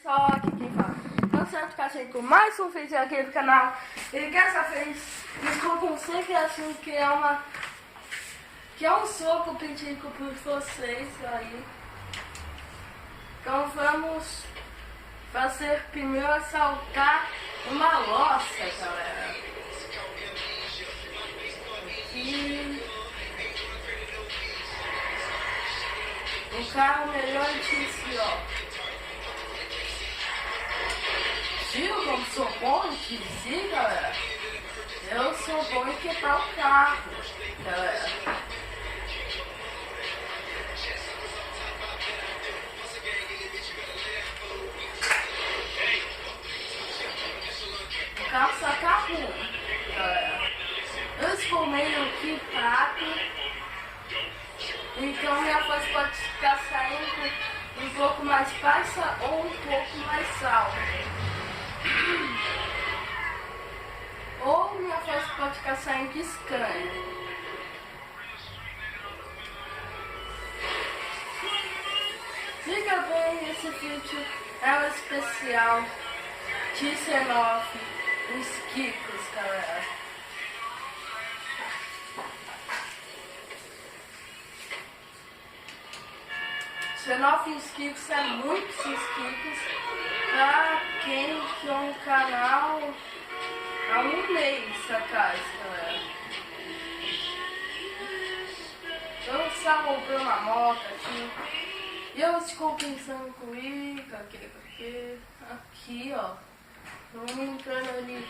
pessoal, aqui quem fala não certo cachê com mais um vídeo aqui do canal. E dessa vez estou com sempre assim que é um soco pedido por vocês aí. Então vamos fazer primeiro assaltar uma loja, galera. E o carro melhor disse, ó. Viu como sou bom em dirigir, galera? Eu sou bom em quebrar o carro, galera. O carro só tá ruim, galera. Eu esfumei aqui prato, então minha voz pode ficar saindo um pouco mais baixa ou um pouco mais alta. Ou minha voz pode ficar saindo estranha. Fica bem, esse vídeo é um especial 19 inscritos, galera. Inscritos é muitos inscritos pra quem tem um canal há um mês atrás, galera. Eu estava comprando uma moto assim, e eu estou pensando comigo, aqui ó, vamos entrando ali,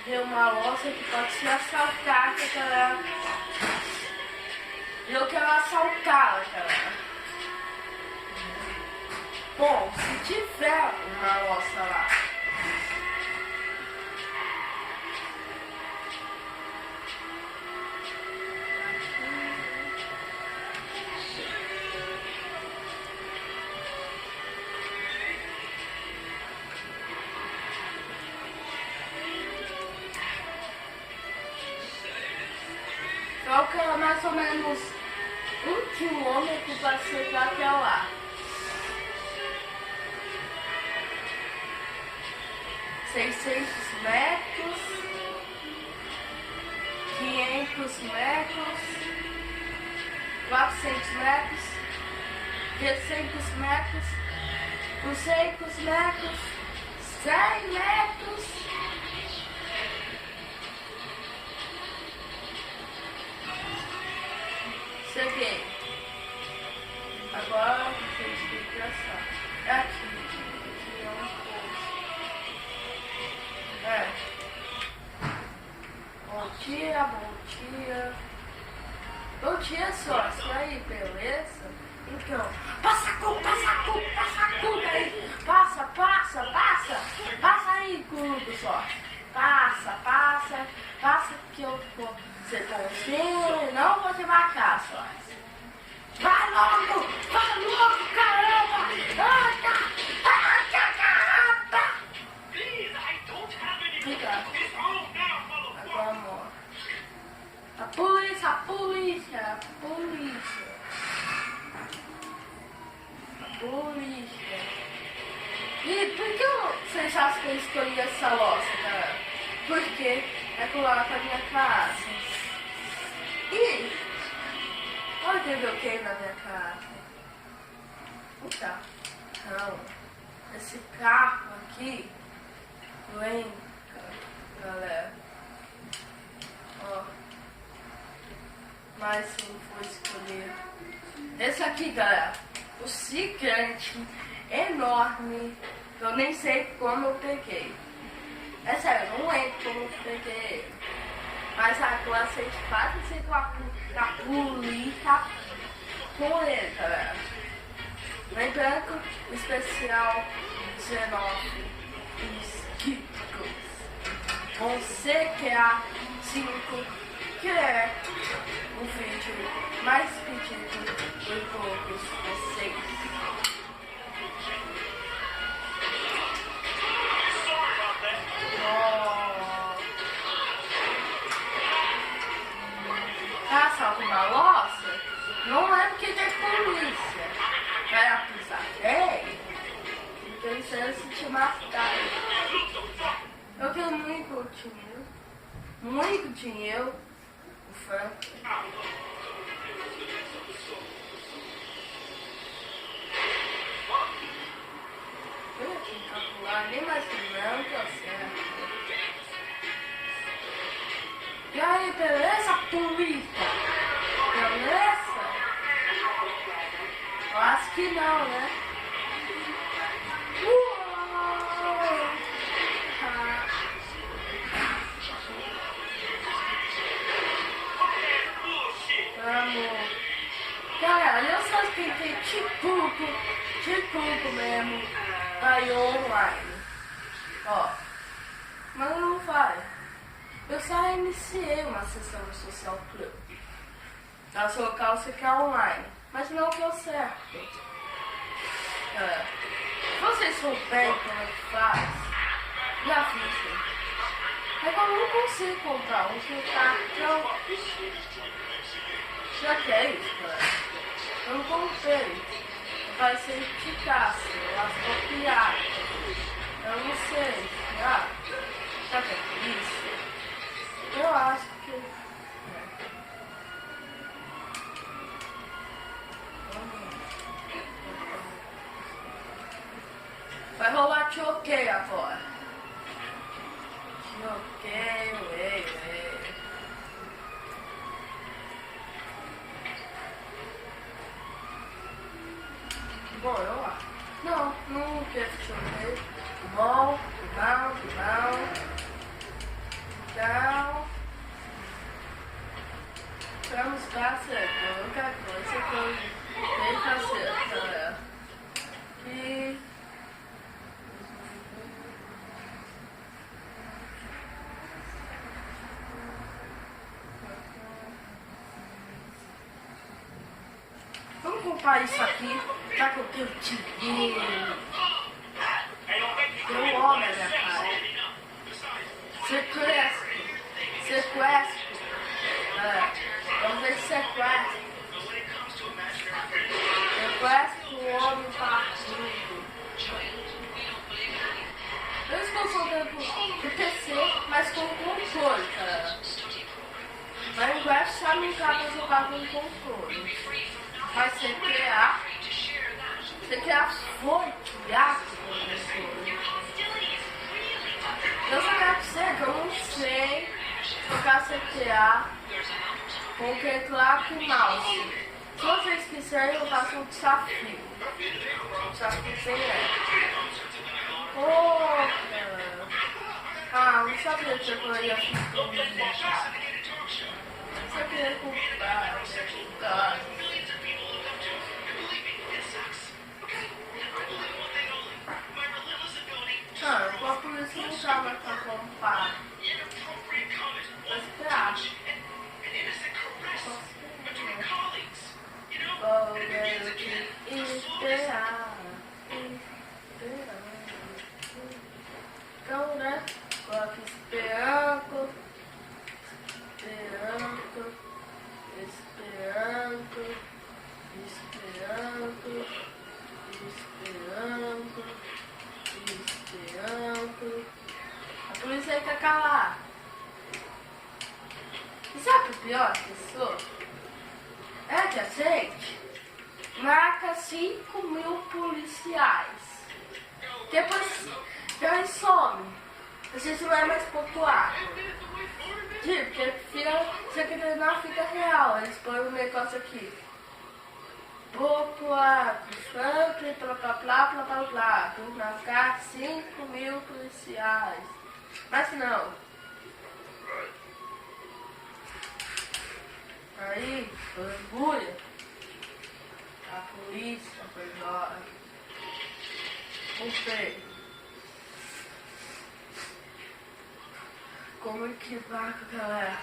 ver uma loja que pode ser assaltada, galera. E eu quero assaltá-la, galera. Bom, se tiver uma loja lá, falta mais ou menos 1 quilômetro para chegar até lá. 600 metros, 500 metros, 400 metros, 300 metros, 200 metros, 100 metros. Cheguei. Agora vocês têm que pensar. É aqui. Bom dia, sócio. E aí, beleza? Então, passa a cuca aí. Passa aí, cuca, sócio. Passa que eu vou ser bonzinho e não vou te marcar, sócio. Vai logo, caramba! Agora, amor. A polícia. E por que vocês acham que eu escolhi essa loja, cara? Porque é colar com a minha casa. E olha que eu quero na minha casa. Então, esse carro aqui, vem, galera. Ó. Mas eu vou escolher esse aqui, galera. O gigante enorme. Eu nem sei como eu peguei. É sério, eu não lembro como eu peguei ele. Mas agora vocês fazem ser com a polícia com ele, galera. Lembrando, especial 19 inscritos. Você que é 5, que é o vídeo mais pedido por todos vocês. Assalto uma loja? Não lembro que tem polícia. Vai acusar quem? pensando se te matar. Eu quero muito dinheiro, o Frank. Eu aqui em calcular, nem mais que não, que eu certo. E aí, beleza, polícia? Beleza? Eu acho que não, né? Vamos. Galera, eu só tentei tipo mesmo. Aí online. Ó. Mas não vai. Eu só iniciei uma sessão no Social Club. Na sua calça você quer online. Mas não deu certo. Se vocês souberem como é que faz, me avisem. É que eu não consigo comprar um que tá tão... Já que é isso, cara. Eu não comprei. Vai ser eficácia, eu acho que é piada. Eu não sei. Sabe o que é isso? Eu acho que... Vai rolar choqueio agora. Choqueio, ei. Bom, eu acho. Não quero choqueio. Bom. Então... Vamos fazer a única coisa que eu tenho que fazer, galera. E... Vamos comprar isso aqui, já que eu tenho dinheiro. Tem um homem na minha cara. Sequestro. Vamos ver se sequestro. Sequestro o homem partido. Eu estou jogando no PC, mas com controle, cara. Mas o West sabe não dá pra jogar com controle. Mas você criar foi criado com controle. Eu só quero dizer que eu não sei jogar CTA com teclado e mouse. Se vocês quiserem, eu faço um desafio. Desafio sem não sabia que eu ia ficar. Só queria comprar. A polícia não tava pra comprar. Vou esperar. Vou esperar. Então, né? Coloca esperando. A polícia quer calar. E sabe o pior que sou? É que a gente marca 5.000 policiais. Depois some. A gente não é mais popular. Porque isso aqui não fica real. Eles põem um negócio aqui. Popular, Franklin, blá. Vamos marcar 5.000 policiais. Mas não. Aí, orgulho. A polícia foi embora. Comprei. Como é que vai, galera?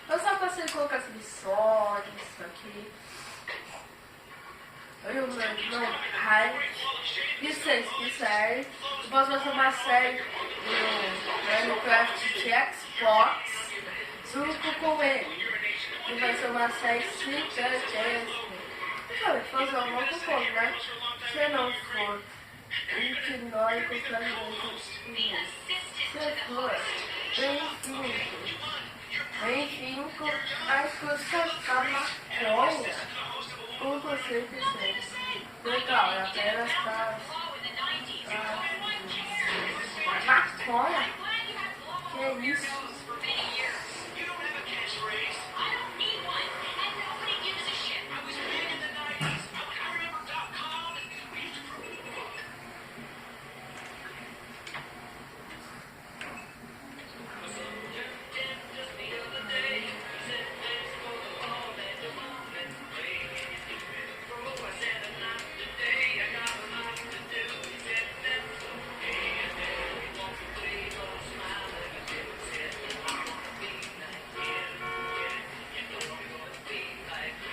Eu só passei colocar as lições aqui. Eu meu irmão, que série. Eu posso fazer uma série do Minecraft de Xbox junto com ele. E vai ser uma série gigantesca. Sabe, fazer um novo ponto, né? Se não for hipnótico pra gente, se for bem cinco, acho que você tá maconha com você que sente. Legal, é apenas maconha? Que é isso?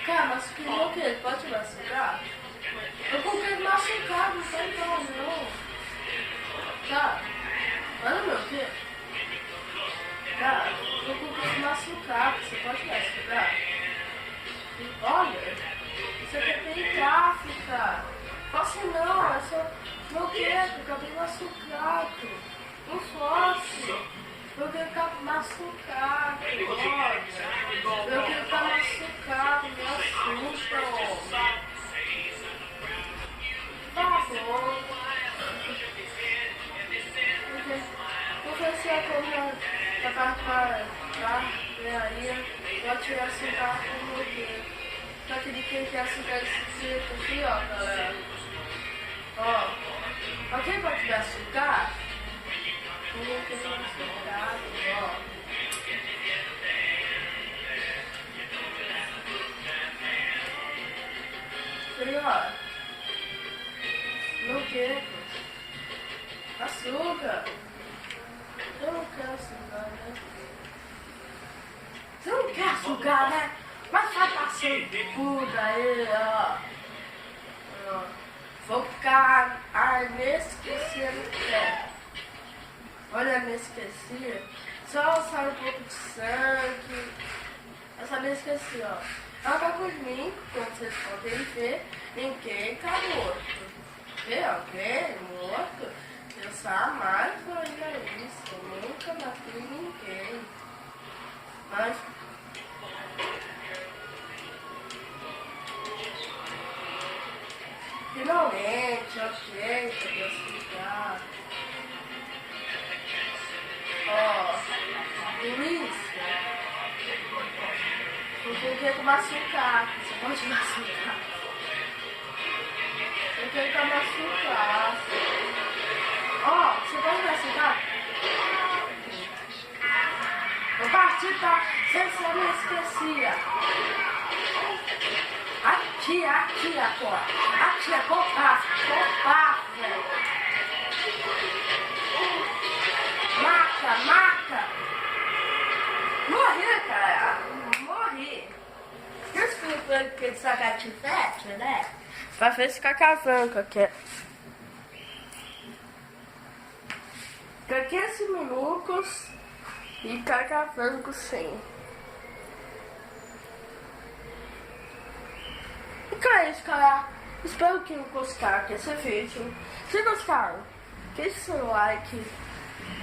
Cara, mas que o que? Pode machucar? Eu comprei machucado, não sai não. Tá? Olha o meu quê? Tá? Eu comprei machucado, você pode machucar? Olha, você quer tentar ficar. Posso não, é só meu quedo, acabei machucado. Não fosse. Eu quero ficar machucado, olha. Eu quero ficar machucado, me assusta, ó. Tá bom. Porque se a coisa tá aí, eu tirar açúcar com o meu dedo. Só que de quem quer açúcar esse aqui, ó, galera. Ó, quem pode te dar açúcar? Quem quer açúcar, ó. Senhor, não quero açúcar. Eu não quero açúcar, né? Você não quer açúcar, né? Mas vai passando tudo aí, ó. Vou ficar anestesiando o pé. Olha, anestesia. Só sai um pouco de sangue. Essa anestesia, ó. Ela tá com mim, como vocês podem ver. Ninguém tá morto. Vê, alguém morto? Pensar mais ainda isso. Eu nunca matei ninguém. Mas finalmente, ok, pra explicar. Ó, polícia. Eu quero machucar. Você pode machucar. Eu quero machucar. Ó, você pode machucar? Vou partir pra sem anestesia. Aqui, agora. Aqui, copa, velho. Maca. Morri, cara. Morri. Desculpa que ele só gatifete, né? Pra ver esse cacavanca que é. 15 minutos e cacavanco sem. Então é isso, cara. Espero que gostaram desse vídeo. Se gostaram, deixe seu like.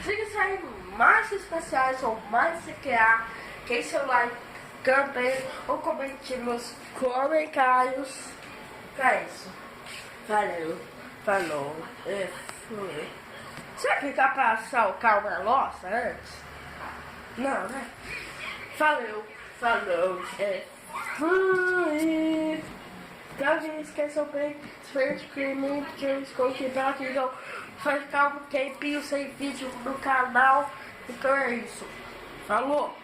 Se quiserem mais especiais ou mais CQA, deixe seu like também ou comente nos comentários. Então é isso. Valeu. Falou. Fui. Será que dá pra saltar uma nossa antes? Não, né? Falou. Fui. Não esqueçam bem, de crime, que eu escolhi aqui, então vai ficar um tempinho sem vídeo no canal. Então é isso. Falou!